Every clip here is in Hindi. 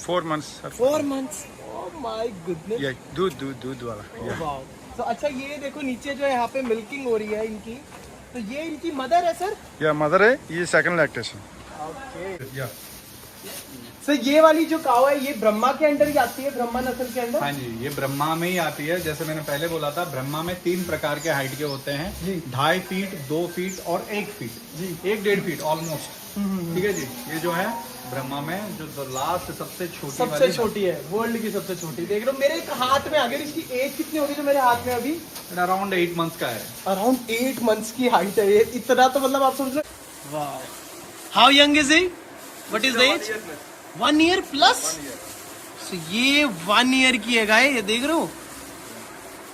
4 months. 4 months. Oh my goodness. Yeah, दूध वाला. Yeah. वाओ. तो अच्छा ये देखो नीचे जो है यहाँ पे मिल्किंग हो रही है इनकी, तो ये इनकी मदर है सर? Yeah, mother है, ये second lactation. Okay. Yeah. Sir ये वाली जो काव है ये ब्रह्मा के अंडर ही आती है, ब्रह्मा नस्ल के अंदर? हाँ जी, ये ब्रह्मा में ही आती है। जैसे मैंने पहले बोला था, ब्रह्मा में 3 प्रकार के हाइट के होते हैं, 2.5 फीट, 2 फीट और 1 फीट जी, 1-1.5 फीट ऑलमोस्ट। ठीक है जी। ये जो है ब्रह्मा में जो लास्ट सबसे छोटी है, वर्ल्ड की सबसे छोटी। देख लो मेरे हाथ में, अगर इसकी एज कितनी होगी जो मेरे हाथ में अभी? अराउंड 8 मंथ्स का है। अराउंड 8 मंथ्स की हाइट है ये। इतना तो मतलब आप समझ लो। वाह. How young is he? What is the age? 1 year plus. So, ये 1 year की है गाय, ये देख रहे हो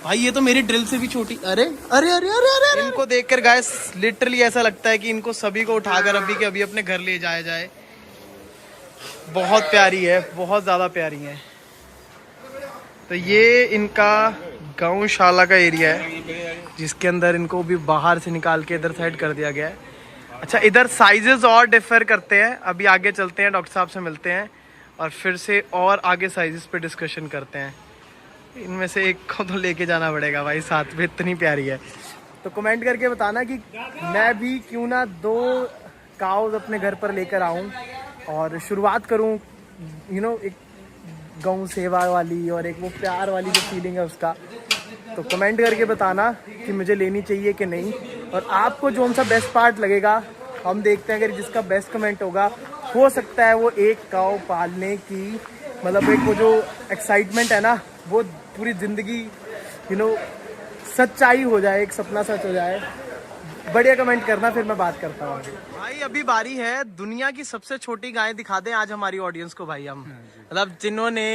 भाई, ये तो मेरी ड्रिल से भी छोटी. अरे अरे अरे अरे अरे इनको देखकर गाय लिटरली ऐसा लगता है कि इनको सभी को उठाकर अभी के अभी अपने घर ले जाया जाए. बहुत प्यारी है, बहुत ज्यादा प्यारी है. तो ये इनका गौशाला का एरिया है जिसके अंदर इनको भी बाहर से निकाल के इधर साइड कर दिया गया है. अच्छा, इधर साइजेस और डिफर करते हैं. अभी आगे चलते हैं, डॉक्टर साहब से मिलते हैं और फिर से और आगे साइजेस पे डिस्कशन करते हैं. इनमें से एक को तो लेके जाना पड़ेगा भाई साथ में, इतनी प्यारी है. तो कमेंट करके बताना कि मैं भी क्यों ना 2 काउज अपने घर पर लेकर आऊँ और शुरुआत करूँ एक गौ सेवा वाली और एक वो प्यार वाली जो फीलिंग है उसका. तो कमेंट करके बताना कि मुझे लेनी चाहिए कि नहीं, और आपको जो सा बेस्ट पार्ट लगेगा हम देखते हैं. अगर जिसका बेस्ट कमेंट होगा, हो सकता है वो एक काऊ पालने की मतलब एक वो जो एक्साइटमेंट है ना, वो पूरी ज़िंदगी सच्चाई हो जाए, एक सपना सच हो जाए. बढ़िया कमेंट करना, फिर मैं बात करता हूँ. भाई अभी बारी है दुनिया की सबसे छोटी गाय दिखा दें आज हमारी ऑडियंस को भाई. हम मतलब जिन्होंने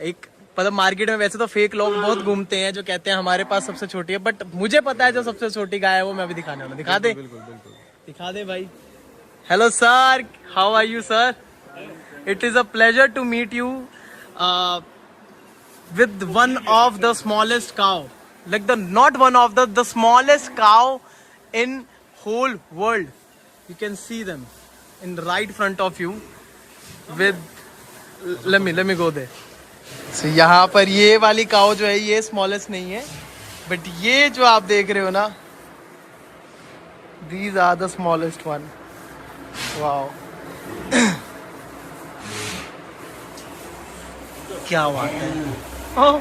एक मतलब मार्केट में वैसे तो फेक लोग बहुत घूमते हैं जो कहते हैं हमारे पास सबसे छोटी है, बट मुझे पता है जो सबसे छोटी गाय है वो मैं अभी दिखाने वाला. दिखा दे, दिखा दे भाई. Hello sir, how are you sir? It is a pleasure to meet you with one of the smallest cow, like not one of the smallest cow in whole world. You can see them in the right front of you with let me go there. So यहाँ पर ये वाली काव जो है ये smallest नहीं है, but ये जो आप देख रहे हो ना, these are the smallest one. Wow. क्या बात है. Oh,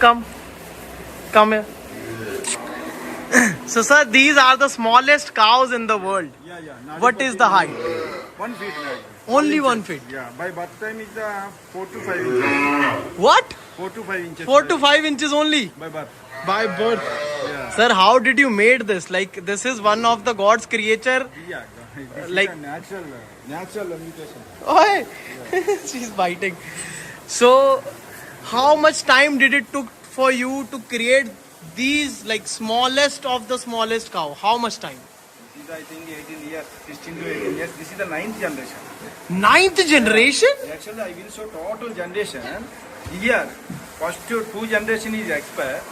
come here. So sir, these are the smallest cows in the world. Yeah. What is the height? 1 feet. Only 1 feet. Yeah, by birth time is 4 to 5 inches. What? 4 to 5 inches. 4 to 5 inches only? By birth. By birth. Yeah. Sir, how did you made this? Like this is one of the God's creature. Yeah. This Like- is a natural mutation. Oh, she's biting. So, how much time did it took for you to create these like smallest of the smallest cow? How much time? This is I think 18 years, 16 to 18 years. This is the 9th generation. 9th generation? Actually, I will show total generation. Here, first 2 generation is expired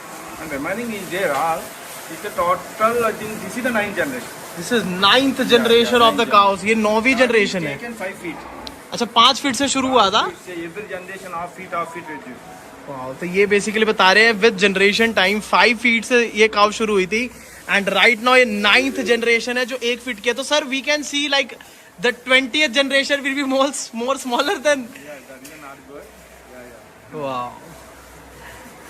and remaining is there all. It's the total, I think this is the 9th generation. This is 9th generation of the cows. ये 9वीं generation है. Taken 5 feet. अच्छा 5 फीट से शुरू हुआ था. Every generation half feet reduce. वाह, तो ये बेसिकली बता रहे हैं विद जनरेशन टाइम 5 फीट से ये काव शुरू हुई थी एंड राइट नाउ ये 9th जनरेशन है जो 1 फीट की है. तो sir we can see like the 20th generation will be more smaller than. Yeah, that is not good. Yeah. वाह.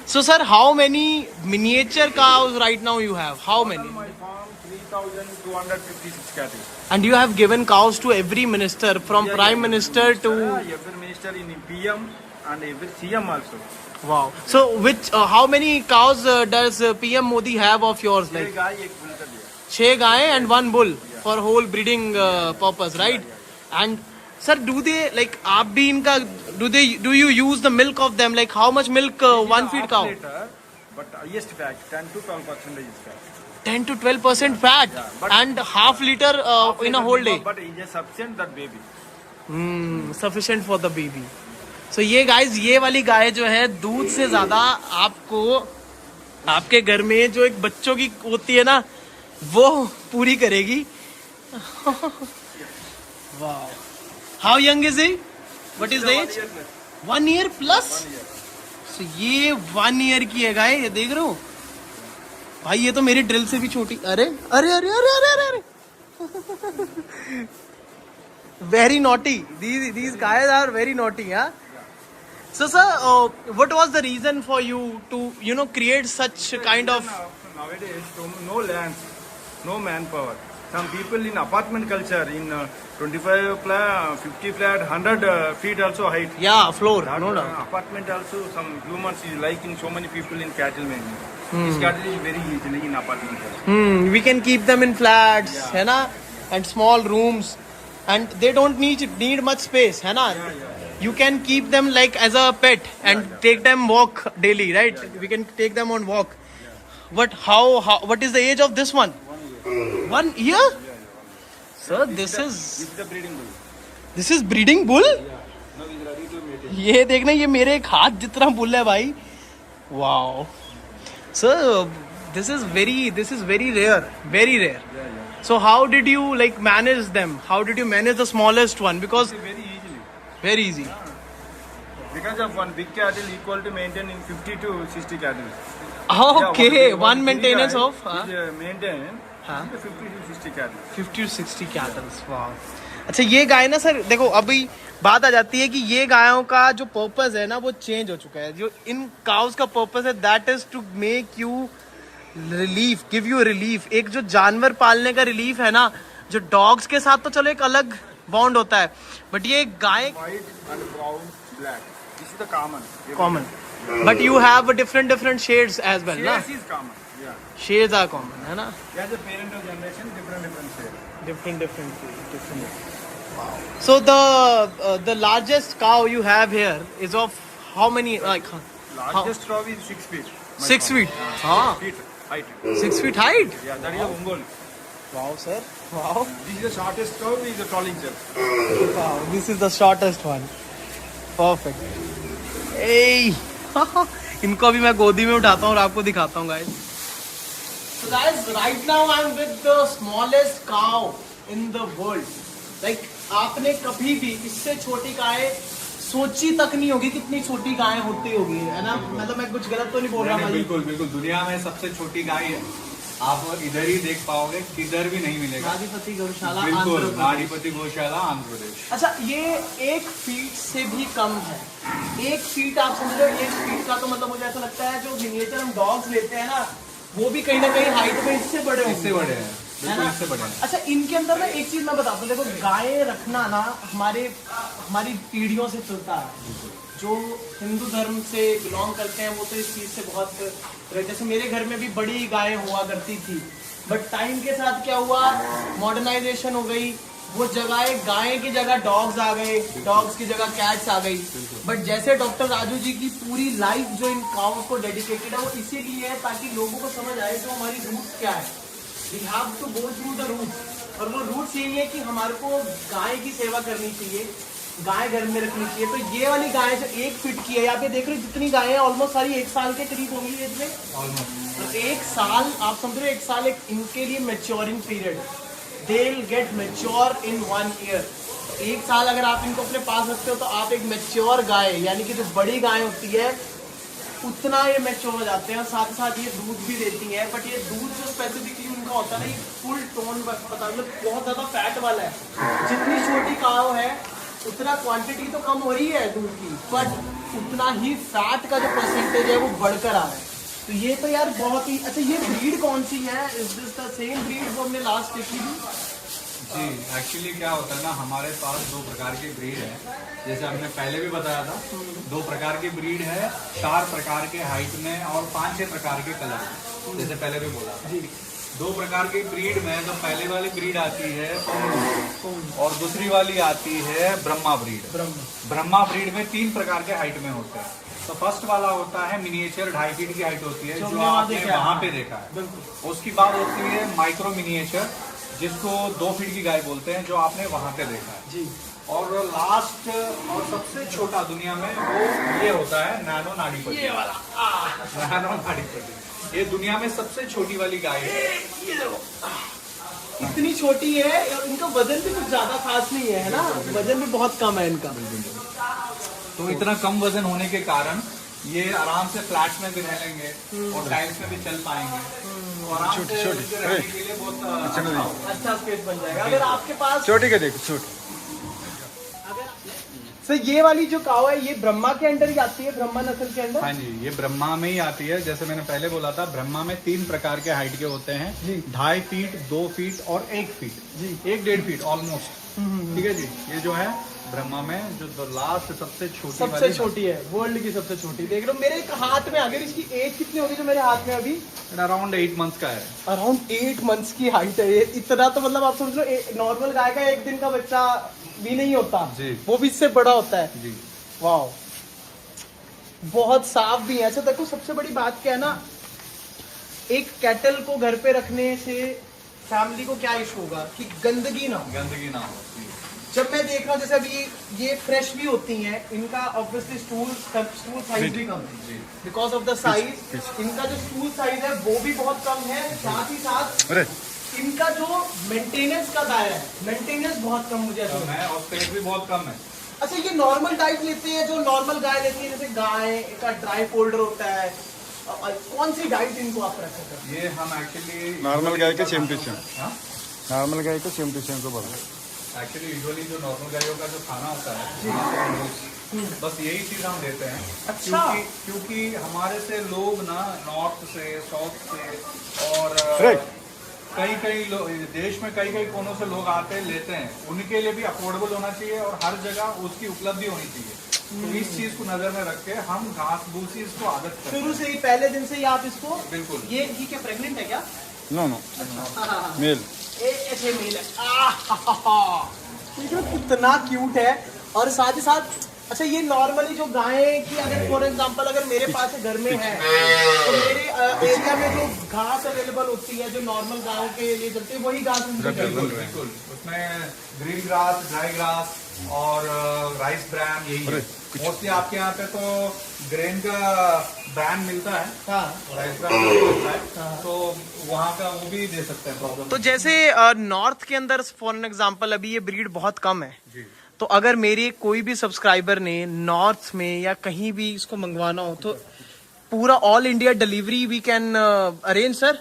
So sir, how many miniature cows right now you have? How many? My farm 3,256 cattle. And you have given cows to every minister, from Prime Minister to... Every minister in PM and every CM also. Wow. So which, how many cows does PM Modi have of yours? Like, Like guy एक bull का दिया. 6 गाय and 1 bull for whole breeding purpose, right? And sir, do they like आप भी इनका do you use the milk of them? Like how much milk 1 feed cow? Later, but highest fat 10 to 12% is fat. 10 to 12% fat, but- and half liter in a whole day. But it is sufficient that baby. Sufficient for the baby. So ये guys, ये वाली गाय जो है दूध से ज्यादा आपको आपके घर में जो एक बच्चों की होती है ना वो पूरी करेगी. वाह. How young is he? What is the age? 1 year plus? So, ये 1 year की है गाय, ये देख रहे हो भाई, ये तो मेरी ड्रिल से भी छोटी। अरे अरे अरे अरे अरे अरे अरे very naughty, these guys are very naughty, huh? So sir, what was the reason for you to create such kind of? Nowadays, no lands, no manpower. Some people in apartment culture, in 25 flat, 50 flat, 100 feet also height. Yeah, floor. That, No, no. Apartment also, some humans is liking so many people in cattle making. This cattle is very easily in apartment culture. We can keep them in flats, है ना, and small rooms, and they don't need much space, है ना. You can keep them like as a pet and take them walk daily, right? We can take them on walk. But how what is the age of this one? 1 year? Sir, this is the breeding bull. this is breeding bull? Now he's ready to mate it. ये देखना, ये मेरे एक हाथ जितना बुल है भाई. Wow. Sir, this is very rare, very rare. So how did you like manage them? How did you manage the smallest one? Because Very easily. very easy. Because of one big cattle equal to maintaining 50 to 60 cattle. Okay, one maintenance guy of is maintain हाँ. 50 to 60 cattle. 50 to 60 kettles. वाह. अच्छा, ये गाय ना सर देखो, अभी बात आ जाती है कि ये गायों का जो पर्पस है ना वो चेंज हो चुका है. जो इन काउस का पर्पस है that is to make you relief, give you relief. एक जो जानवर पालने का रिलीफ है ना, जो डॉग्स के साथ तो चलो एक अलग बॉन्ड होता है, बट ये गाय White and brown, black. This is the common. Common, but you have different shades as well ना. Yes, is common. Yeah. Shades are common, है ना. As a parent of generation, different shade. different. So the largest cow you have here is of how many, like Largest cow is 6 feet. my 6 farm. feet? Yeah, 6 feet height. 6 feet height? Yeah, that is a Ongol. Wow, sir. Wow. This is the shortest cow. Is a tall incher. Wow, this is the shortest one. Perfect. Hey. इनको अभी मैं गोदी में उठाता हूँ और आपको दिखाता हूँ guys. So guys, right now I'm with the smallest cow in the world. Like आपने कभी भी इससे छोटी गाय सोची तक नहीं होगी कितनी छोटी गाय होती होगी, है ना. मतलब मैं कुछ गलत तो नहीं बोल रहा नहीं, भाई. बिल्कुल बिल्कुल, दुनिया में सबसे छोटी गाय है. आप इधर ही देख पाओगे, किधर भी नहीं मिलेगा. नाडीपति गौशाला, बिल्कुल, आंध्र प्रदेश. नाडीपति गौशाला, आंध्र प्रदेश. अच्छा, ये 1 फीट से भी कम है. 1 फीट आप समझ रहे हो, 1 फीट का तो मतलब मुझे ऐसा लगता है जो मिनिएचर हम डॉग्स लेते हैं ना, वो भी कहीं ना कहीं हाइट में इससे बड़े होंगे. इससे बड़े हैं, बिल्कुल इससे बड़े हैं. अच्छा, इनके अंदर ना एक चीज मैं बताता हूँ. देखो, गाय रखना ना हमारी पीढ़ियों से चलता है. जो हिंदू धर्म से बिलोंग करते हैं वो तो इस चीज से बहुत, जैसे मेरे घर में भी बड़ी गाय हुआ करती थी, बट टाइम के साथ क्या हुआ, मॉडर्नाइजेशन हो गई. वो जगह गाय की जगह डॉग्स आ गए, डॉग्स की जगह कैट्स आ गई. बट जैसे डॉक्टर राजू जी की पूरी लाइफ जो इन काउस को डेडिकेटेड है, वो इसीलिए है ताकि लोगों को समझ आए जो हमारी रूट्स क्या है. We have to go through the roots. और वो रूट्स यही है कि हमारे को गाय की सेवा करनी चाहिए, गाय घर में रखनी चाहिए. तो ये वाली गाय जो 1 फीट की है, यहाँ पे देख रहे हो जितनी गाय है ऑलमोस्ट सारी 1 साल के करीब होंगी एज में. ऑलमोस्ट 1 साल आप समझ रहे हो, 1 साल एक इनके लिए maturing period. They will get mature in 1 year. 1 साल अगर आप इनको अपने पास रखते हो तो आप एक मैच्योर गाय, यानी कि जो बड़ी गाय होती है उतना ये मैच्योर हो जाते हैं. और साथ ही साथ ये दूध भी देती है. बट ये दूध जो स्पेसिफिकली उनका होता है ना, ये फुल टोन पता मतलब बहुत ज्यादा फैट वाला है. जितनी छोटी काव है उतना क्वांटिटी तो कम हो रही है दूध की, बट उतना ही फैट का जो परसेंटेज है वो बढ़कर आ रहा है. तो ये तो यार बहुत ही अच्छा. ये ब्रीड कौन सी है? Is this the same breed जो हमने लास्ट देखी थी? जी, एक्चुअली क्या होता है ना, हमारे पास 2 प्रकार की ब्रीड है. जैसे हमने पहले भी बताया था, 2 प्रकार की ब्रीड है, 4 प्रकार के हाइट में और 5-6 प्रकार के कलर में. जैसे पहले भी बोला था, 2 प्रकार की ब्रीड में तो पहले वाली ब्रीड आती है और दूसरी वाली आती है ब्रह्मा ब्रीड. ब्रह्मा ब्रीड में 3 प्रकार के हाइट में होते हैं. तो फर्स्ट वाला होता है मिनिएचर, 2.5 फीट की हाइट होती है, जो आपने वहाँ पे देखा है. उसकी बात होती है माइक्रो मिनिएचर, जिसको 2 फीट की गाय बोलते हैं, जो आपने वहाँ पे देखा है जी. और लास्ट और सबसे छोटा दुनिया में वो ये होता है नैनो नाडीपति. ये वाला नैनो नाडीपति, ये दुनिया में सबसे छोटी वाली गाय है. ये देखो, इतनी छोटी है और इनका वजन भी कुछ ज्यादा खास नहीं है ना. वजन भी बहुत कम है इनका. तो इतना कम वजन होने के कारण ये आराम से फ्लैट में भी रह लेंगे और टाइल्स में भी चल पाएंगे। तो आराम से उनके रहने के लिए बहुत अच्छा स्पेस बन जाएगा। अगर आपके पास छोटी का देखो, छोटी। सर ये वाली जो काऊ है ये ब्रह्मा के अंडर ही आती है, ब्रह्मा नस्ल के अंदर? हाँ जी, ये ब्रह्मा में ही आती है। जैसे मैंने पहले बोला था, ब्रह्मा में 3 प्रकार के हाइट के होते हैं, 2.5 फीट, 2 फीट और 1 फीट जी, 1-1.5 फीट ऑलमोस्ट। ठीक है जी, ये जो है ब्रह्मा में जो लास्ट सबसे छोटी है, वर्ल्ड की सबसे छोटी। देख लो मेरे एक हाथ में, अगर इसकी एज कितनी होगी जो मेरे हाथ में अभी? अराउंड 8 मंथ्स का है। अराउंड 8 मंथ्स की हाइट है ये। इतना तो मतलब आप समझ लो नॉर्मल गाय का 1 दिन का बच्चा भी नहीं होता जी, वो भी इससे बड़ा होता है जी। वाह, बहुत साफ भी है। अच्छा देखो, सबसे बड़ी बात क्या है ना, एक कैटल को घर पे रखने से फैमिली को क्या इशू होगा कि गंदगी ना हो। जब मैं देख रहा हूँ जैसे अभी ये फ्रेश भी होती हैं, इनका ऑब्वियसली स्टूल साइज भी कम है बिकॉज ऑफ द साइज। इनका जो स्टूल साइज है वो भी बहुत कम है, साथ ही साथ इनका जो मेंटेनेंस का दायरा है, मेंटेनेंस बहुत कम मुझे ऐसा है और स्पेस भी बहुत कम है। अच्छा, ये नॉर्मल डाइट लेते हैं जो नॉर्मल गाय लेती है, जैसे गाय का ड्राई फोल्डर होता है, कौन सी डाइट इनको आप प्रेफर करते हैं? ये हम एक्चुअली नॉर्मल गाय के सेम टू सेम, नॉर्मल गाय को सेम टू सेम को बोलो। एक्चुअली यूजुअली जो नॉर्मल गायों का जो खाना होता है बस यही चीज हम देते हैं। अच्छा, क्योंकि हमारे से लोग ना नॉर्थ से, साउथ से और कई देश में कई कोनों से लोग आते हैं, लेते हैं। उनके लिए भी अफोर्डेबल होना चाहिए और हर जगह उसकी उपलब्धि होनी चाहिए। तो इस चीज को नजर में रख के हम घास भूसी इसको आदत करते हैं। शुरू से ही, पहले दिन से ही आप इसको? बिल्कुल। ये क्या प्रेग्नेंट है क्या? No, mail. ऐसे मेल है। कितना क्यूट है। और साथ ही साथ अच्छा, ये नॉर्मली जो गाय की, अगर फॉर एग्जांपल अगर मेरे पास घर में है तो मेरे एरिया में जो घास अवेलेबल होती है जो नॉर्मल गायों के लिए चलती है, वही घास बिल्कुल। उसमें ग्रीन ग्रास, ड्राई ग्रास और राइस ब्रांड यही है मोस्टली। आपके यहाँ पे तो ग्रेन का ब्रांड मिलता है, राइस ब्रांड मिलता है, तो वहाँ का वो भी दे सकते हैं प्रॉब्लम। तो जैसे नॉर्थ के अंदर फॉर एग्जांपल अभी ये ब्रीड बहुत कम है जी, तो अगर मेरे कोई भी सब्सक्राइबर ने नॉर्थ में या कहीं भी इसको मंगवाना हो तो पूरा all India delivery we can arrange sir?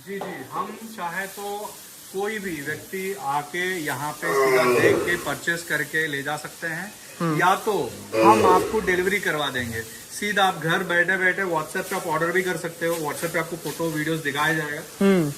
जी, हम चाहे तो कोई भी व्यक्ति आके यहाँ पे सीधा देख के परचेस करके ले जा सकते हैं, या तो हम आपको डिलीवरी करवा देंगे। सीधा आप घर बैठे बैठे व्हाट्सएप पे आप ऑर्डर भी कर सकते हो। व्हाट्सएप पे आपको फोटो वीडियोस दिखाया जाएगा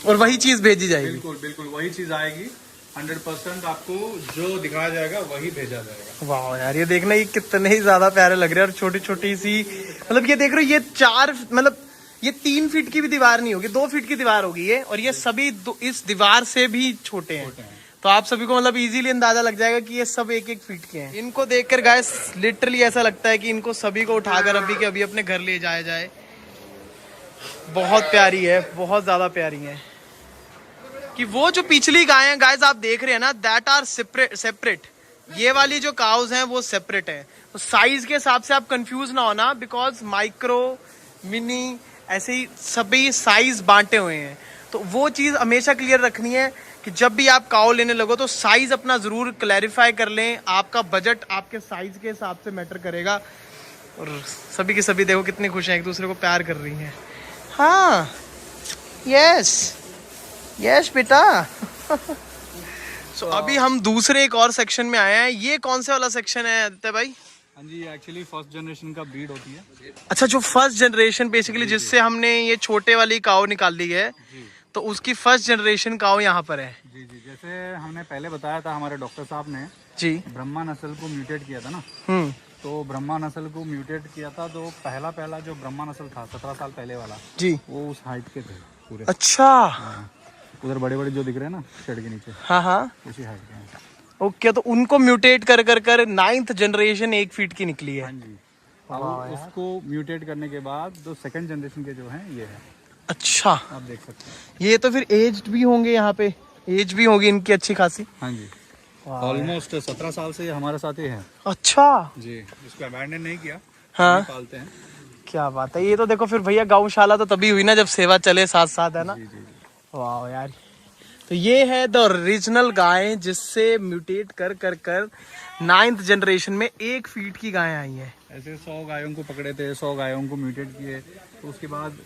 और वही चीज भेजी जाएगी। बिल्कुल वही चीज आएगी। 100% आपको जो दिखाया जाएगा वही भेजा जाएगा। वाह यार, ये देखना, ये कितने ही ज्यादा प्यारे लग रहे हैं। और छोटी छोटी सी, मतलब ये देख रहे हो, ये 4 मतलब ये 3 फीट की भी दीवार नहीं होगी, 2 फीट की दीवार होगी ये, और ये सभी इस दीवार से भी छोटे हैं। तो आप सभी को मतलब इजीली अंदाजा लग जाएगा कि ये सब 1-1 फीट के हैं। इनको देखकर गाइस लिटरली ऐसा लगता है कि इनको सभी को उठाकर अभी के अभी अपने घर ले जाया जाए। बहुत प्यारी है, बहुत ज्यादा प्यारी है। कि वो जो पिछली गाय हैं गाइस आप देख रहे हैं ना, दैट आर सेपरेट। ये वाली जो काउज हैं वो सेपरेट है। तो साइज के हिसाब से आप कंफ्यूज ना होना, बिकॉज माइक्रो, मिनी, ऐसे ही सभी साइज बांटे हुए हैं। तो वो चीज हमेशा क्लियर रखनी है कि जब भी आप काउ लेने लगो तो साइज अपना जरूर क्लैरिफाई कर लें। आपका बजट आपके साइज के हिसाब से मैटर करेगा। और सभी के सभी देखो कितनी खुश हैं, एक दूसरे को प्यार कर रही हैं। हाँ, यस बेटा। So, अभी हम दूसरे एक और सेक्शन में आए हैं। ये कौन से वाला सेक्शन है आदित्य भाई? हाँ जी, एक्चुअली फर्स्ट जनरेशन का ब्रीड होती है। अच्छा, जो फर्स्ट जनरेशन बेसिकली जिससे हमने ये छोटे वाली काऊ निकाल ली है, तो उसकी फर्स्ट जनरेशन काऊ यहाँ पर है। जी, जैसे हमने पहले बताया था, हमारे डॉक्टर साहब ने जी ब्रह्मा नस्ल को म्यूटेट किया था ना। तो ब्रह्मा नस्ल को म्यूटेट किया था, तो पहला जो ब्रह्मा नस्ल था 17 साल पहले वाला जी, वो उस हाइट के थे पूरे। अच्छा, उधर बड़े बड़े जो दिख रहे हैं ना शेड के नीचे, हाँ उसी हाइट के हैं। ओके, तो उनको म्यूटेट कर 9th जनरेशन 1 फीट की निकली है। हाँ जी, और उसको म्यूटेट करने के बाद जो सेकंड जनरेशन के जो हैं ये है। अच्छा, आप देख सकते हैं। ये तो फिर एज्ड भी होंगे, यहाँ पे एज भी होगी इनकी अच्छी खासी। हाँ जी, ऑलमोस्ट 17 साल से हमारे साथ ही है। अच्छा जी, इसको अबैंडन नहीं किया, हाँ पालते हैं। क्या बात है। ये तो देखो फिर भैया गौशाला तो तभी हुई ना जब सेवा चले साथ साथ, है ना। जी। वाह यार, तो ये है द ओरिजिनल गाय जिससे म्यूटेट कर कर कर 9th जनरेशन में 1 फीट की गाय आई है। ऐसे 100 गायों को पकड़े थे, 100 गायों को म्यूटेट किए, तो उसके बाद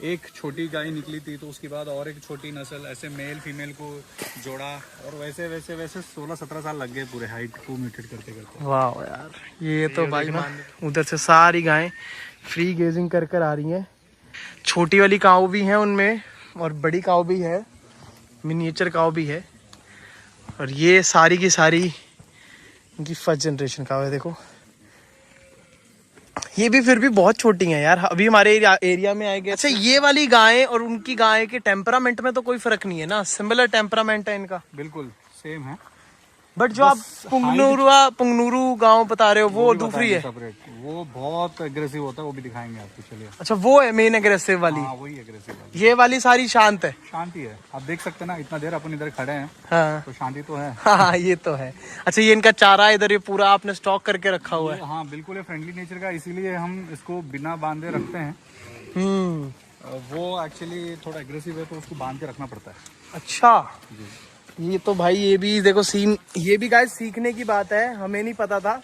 एक छोटी गाय निकली थी, तो उसके बाद और एक छोटी नस्ल, ऐसे मेल फीमेल को जोड़ा, और वैसे वैसे वैसे 16-17 साल लग गए पूरे हाइट को म्यूटेट करते करते। वाह यार, ये तो भाई ना उधर से सारी गायें फ्री गेजिंग कर कर आ रही हैं। छोटी वाली काऊ भी है उनमें और बड़ी काऊ भी है, मिनिएचर काऊ भी है, और ये सारी की सारी इनकी फर्स्ट जनरेशन काऊ है। देखो ये भी फिर भी बहुत छोटी हैं यार, अभी हमारे एरिया में आएंगे। अच्छा, ये वाली गाय और उनकी गाय के टेम्परामेंट में तो कोई फर्क नहीं है ना, सिमिलर टेम्परामेंट है इनका? बिल्कुल सेम है, बट जो आप पुंगनुरू गांव बता रहे हो वो दूसरी है। सेपरेट, वो बहुत एग्रेसिव होता है, वो भी दिखाएंगे आपको, चलिए। अच्छा, वो है मेन एग्रेसिव वाली? हाँ, वही एग्रेसिव वाली। ये वाली सारी शांत है? शांति है, आप देख सकते हैं ना, इतना देर अपन इधर खड़े हैं। हाँ, तो शांति तो है। हाँ ये तो है। अच्छा, ये इनका चारा इधर ये पूरा आपने स्टॉक करके रखा हुआ है? हाँ बिल्कुल, ये फ्रेंडली नेचर का, इसीलिए हम इसको बिना बांधे रखते हैं। वो एक्चुअली थोड़ा एग्रेसिव है, तो उसको बांध के रखना पड़ता है। अच्छा, ये तो भाई ये भी देखो सीन, ये भी गाइस सीखने की बात है, हमें नहीं पता था।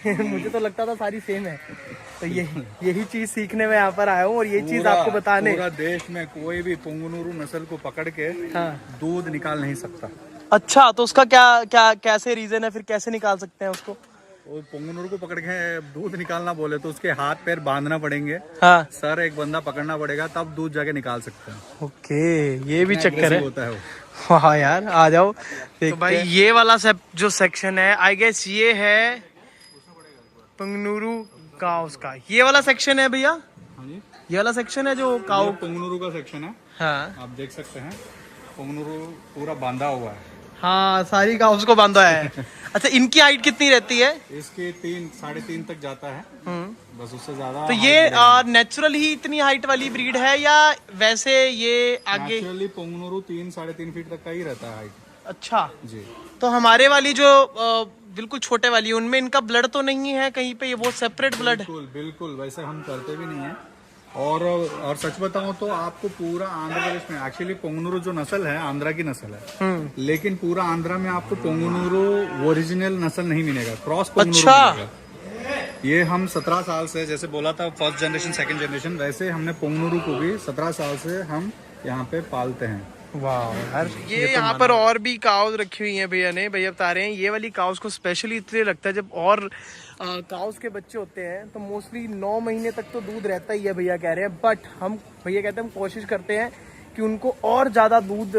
मुझे तो लगता था सारी सेम है, तो यही चीज सीखने में यहाँ पर आया हूँ और ये चीज आपको बताने। पूरा देश में कोई भी पुंगनुरू नस्ल को पकड़ के दूध निकाल नहीं सकता। अच्छा, तो उसका क्या कैसे रीजन है, फिर कैसे निकाल सकते हैं उसको? वो पुंगनुरू को पकड़ के दूध निकालना बोले तो उसके हाथ पैर बांधना पड़ेंगे। हाँ, सर एक बंदा पकड़ना पड़ेगा, तब दूध जाके निकाल सकते हैं। ओके, ये भी चक्कर है। होता है वो। हाँ यार, आ जाओ। तो भाई ये वाला जो सेक्शन है, आई गेस ये है पुंगनुरू काउस का, ये वाला सेक्शन है भैया? हाँ जी, ये वाला सेक्शन है जो काउ पुंगनुरू का सेक्शन है। हाँ, आप देख सकते हैं, पुंगनुरू पूरा बांधा हुआ है। हाँ, सारी काउस को बांधा है। अच्छा, इनकी हाइट कितनी रहती है? इसकी 3-3.5 तक जाता है, बस, उससे ज्यादा। तो ये नेचुरल ही इतनी हाइट वाली ब्रीड है या वैसे ये आगे? नेचुरली पुंगनुरू 3-3.5 फीट तक का ही रहता है हाइट। अच्छा जी। तो हमारे वाली जो बिल्कुल छोटे वाली है, उनमें इनका ब्लड तो नहीं है कहीं पे, ये वो सेपरेट ब्लड है? बिल्कुल बिल्कुल, वैसे हम करते भी नहीं है। और सच बताऊं तो आपको पूरा आंध्र प्रदेश में, एक्चुअली पुंगनुरू जो नस्ल है आंध्रा की नस्ल है, लेकिन पूरा आंध्रा में आपको पुंगनुरू ओरिजिनल नस्ल नहीं मिलेगा, क्रॉस पुंगनुरू मिलेगा। ये हम 17 साल से, जैसे बोला था फर्स्ट जनरेशन सेकंड जनरेशन, वैसे हमने पुंगनुरू को भी 17 साल से हम यहाँ पे पालते हैं। वाह यार, ये यहाँ पर और भी काउस रखी हुई हैं भैया ने, भैया बता रहे हैं ये वाली काउस को स्पेशली इसलिए लगता है, जब और काउस के बच्चे होते हैं तो मोस्टली 9 महीने तक तो दूध रहता ही है, भैया कह रहे हैं। बट हम भैया कहते हैं हम कोशिश करते हैं कि उनको और ज्यादा दूध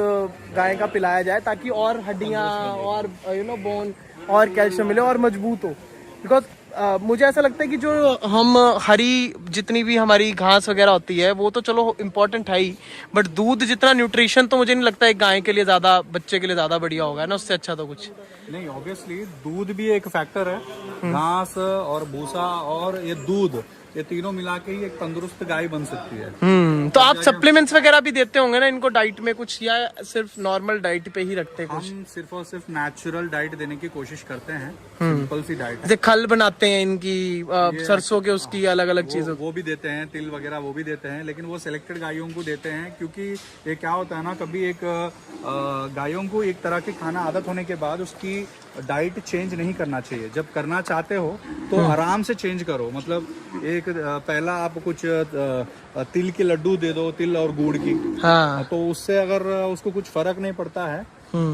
गाय का पिलाया जाए, ताकि और हड्डियां और बोन और कैल्शियम मिले और मजबूत हो। बिकॉज मुझे ऐसा लगता है कि जो हम हरी जितनी भी हमारी घास वगैरह होती है वो तो चलो इम्पोर्टेंट है ही, बट दूध जितना न्यूट्रिशन तो मुझे नहीं लगता है गाय के लिए ज्यादा, बच्चे के लिए ज्यादा बढ़िया होगा ना, उससे अच्छा तो कुछ नहीं। ऑब्वियसली दूध भी एक फैक्टर है, घास और भूसा और ये दूध, ये तीनों मिला के ही एक तंदुरुस्त गाय बन सकती है। तो आप सप्लीमेंट्स वगैरह भी देते होंगे ना इनको डाइट में कुछ, या सिर्फ नॉर्मल डाइट पे ही रखते हैं कुछ? हम सिर्फ और सिर्फ नेचुरल डाइट देने की कोशिश करते हैं, सिंपल सी डाइट। जैसे खल बनाते हैं इनकी सरसों के, उसकी अलग अलग चीजों, वो भी देते हैं, तिल वगैरह वो भी देते हैं, लेकिन वो सिलेक्टेड गायों को देते हैं, क्योंकि ये क्या होता है ना, कभी एक गायों को एक तरह के खाना आदत होने के बाद उसकी डाइट चेंज नहीं करना चाहिए। जब करना चाहते हो तो आराम से चेंज करो, मतलब एक पहला आप कुछ तिल के लड्डू दे दो, तिल और गुड़ की। हाँ। तो उससे अगर उसको कुछ फर्क नहीं पड़ता है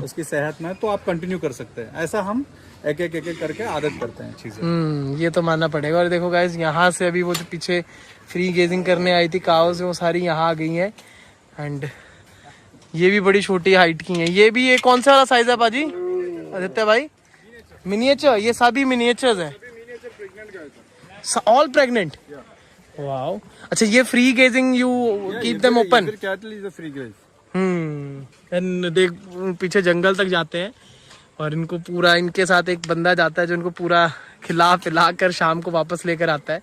उसकी सेहत में, तो आप कंटिन्यू कर सकते हैं। ऐसा हम एक एक करके आदत करते हैं चीजें। ये तो मानना पड़ेगा। और देखो गाइस, यहाँ से अभी वो जो पीछे फ्री गेजिंग करने आई थी काउस, वो सारी यहाँ आ गई हैं। एंड ये भी बड़ी छोटी हाइट की हैं। ये भी, ये कौन सा वाला साइज है बाजी आदित्य भाई? मिनिएचर, ये सभी मिनिएचर्स हैं, ऑल प्रेग्नेंट? वाओ। अच्छा, ये free grazing you keep them open? Cattle is a free graze. And देख पीछे जंगल तक जाते हैं और इनको पूरा, इनके साथ एक बंदा जाता है जो इनको पूरा खिला पिला कर शाम को वापस लेकर आता है।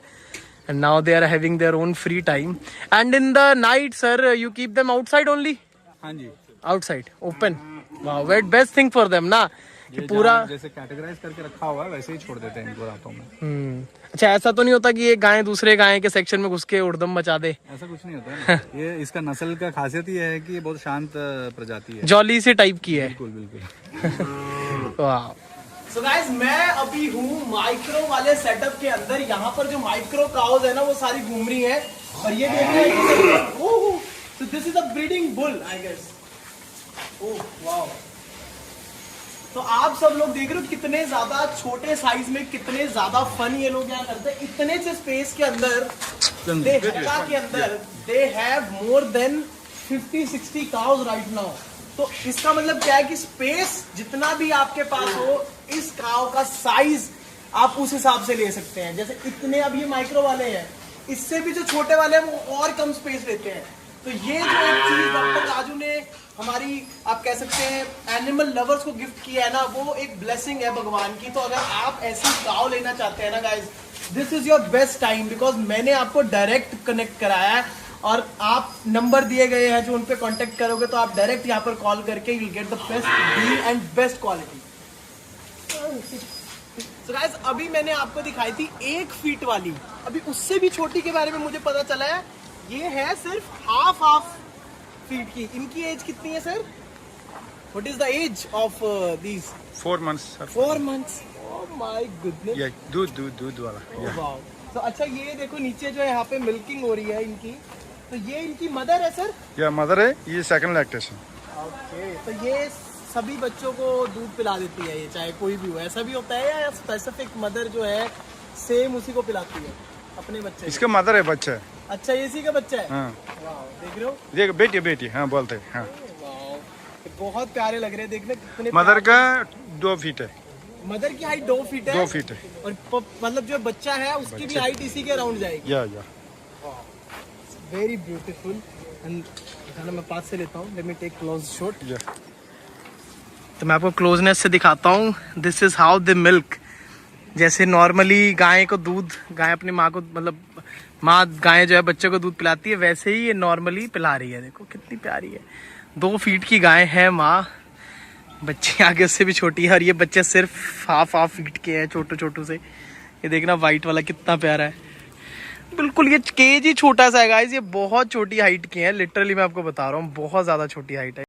And now they are having their own free time. And in the night sir you keep them outside only? हाँ जी, outside open. Wow, wait best thing for them ना, कि पूरा जैसे कैटेगराइज करके रखा हुआ है वैसे ही छोड़ देते हैं इनको रातों में। अच्छा, ऐसा तो नहीं होता कि ये गाय दूसरे गाय के सेक्शन में घुस के उड़दम मचा दे? ऐसा कुछ नहीं होता है ना। ये इसका नस्ल का खासियत ये है कि ये बहुत शांत प्रजाति है, जॉली से टाइप की है। बिल्कुल बिल्कुल। वाह। सो गाइस, मैं अभी हूँ माइक्रो वाले सेटअप के अंदर। यहाँ पर जो माइक्रो काउज है ना वो सारी घूम रही है और ये देख रहे हैं। Oh, so this is a breeding bull I guess. Oh wow. तो आप सब लोग देख रहे हो कितने ज्यादा छोटे साइज में कितने ज्यादा फन ये लोग यहाँ करते हैं। इतने से स्पेस के अंदर they have more than 50-60 cows right now. तो इसका मतलब क्या है कि स्पेस जितना भी आपके पास हो, इस काव का साइज आप उस हिसाब से ले सकते हैं। जैसे इतने अब ये माइक्रो वाले हैं, इससे भी जो छोटे वाले हैं वो और कम स्पेस लेते हैं। तो ये जो एक चीज डॉक्टर राजू ने हमारी, आप कह सकते हैं, एनिमल लवर्स को गिफ्ट किया है ना, वो एक ब्लेसिंग है भगवान की। तो अगर आप ऐसी काव लेना चाहते हैं ना guys, this is your best time, because मैंने आपको डायरेक्ट कनेक्ट कराया है और आप नंबर दिए गए हैं जो उन पे कांटेक्ट करोगे तो आप डायरेक्ट यहाँ पर कॉल करके you will get the best deal and best quality. So guys, अभी मैंने आपको दिखाई थी 1 फीट वाली, अभी उससे भी छोटी के बारे में मुझे पता चला है। ये है सिर्फ हाफ फीट की। इनकी एज कितनी है sir? What is the age of these? 4 months. 4 months. Oh my goodness. Yeah, दूध वाला. वाओ। तो अच्छा, ये देखो नीचे जो है यहाँ पे मिल्किंग हो रही है इनकी, तो ये इनकी मदर है सर? या मदर है, ये सेकंड लैक्टेशन. ओके, तो ये सभी बच्चों को दूध पिला देती है ये, चाहे कोई भी हो? ऐसा भी होता है या स्पेसिफिक मदर जो है सेम उसी को पिलाती है अपने बच्चे? इसका मदर है, बच्चा है. अच्छा, ये इसी का बच्चा है? हाँ. वाओ, देख रहे हो? देख, बेटी. हाँ, बोलते हैं. हाँ. वाओ, ये बहुत प्यारे लग रहे हैं देखने। कितने मदर का 2 फीट है. मदर की हाइट 2 फीट है? 2 फीट है. और मतलब जो बच्चा है उसकी भी हाइट इसी के अराउंड जाएगी? या. Very beautiful. एंड मैं पास से लेता हूँ, let me take close shot. Yeah. तो मैं आपको क्लोजनेस से दिखाता हूँ। This is how they milk. जैसे नॉर्मली गाय को दूध, गाय अपनी माँ को, मतलब माँ गाय जो है बच्चे को दूध पिलाती है, वैसे ही ये नॉर्मली पिला रही है। देखो कितनी प्यारी है। 2 फीट की गाय है माँ, बच्चे आगे उससे भी छोटी है और ये बच्चे सिर्फ हाफ फीट के हैं, छोटू से। ये देखना वाइट वाला कितना प्यारा है। बिल्कुल ये केज ही छोटा सा है गाइस। ये बहुत छोटी हाइट के हैं, लिटरली मैं आपको बता रहा हूँ, बहुत ज्यादा छोटी हाइट है।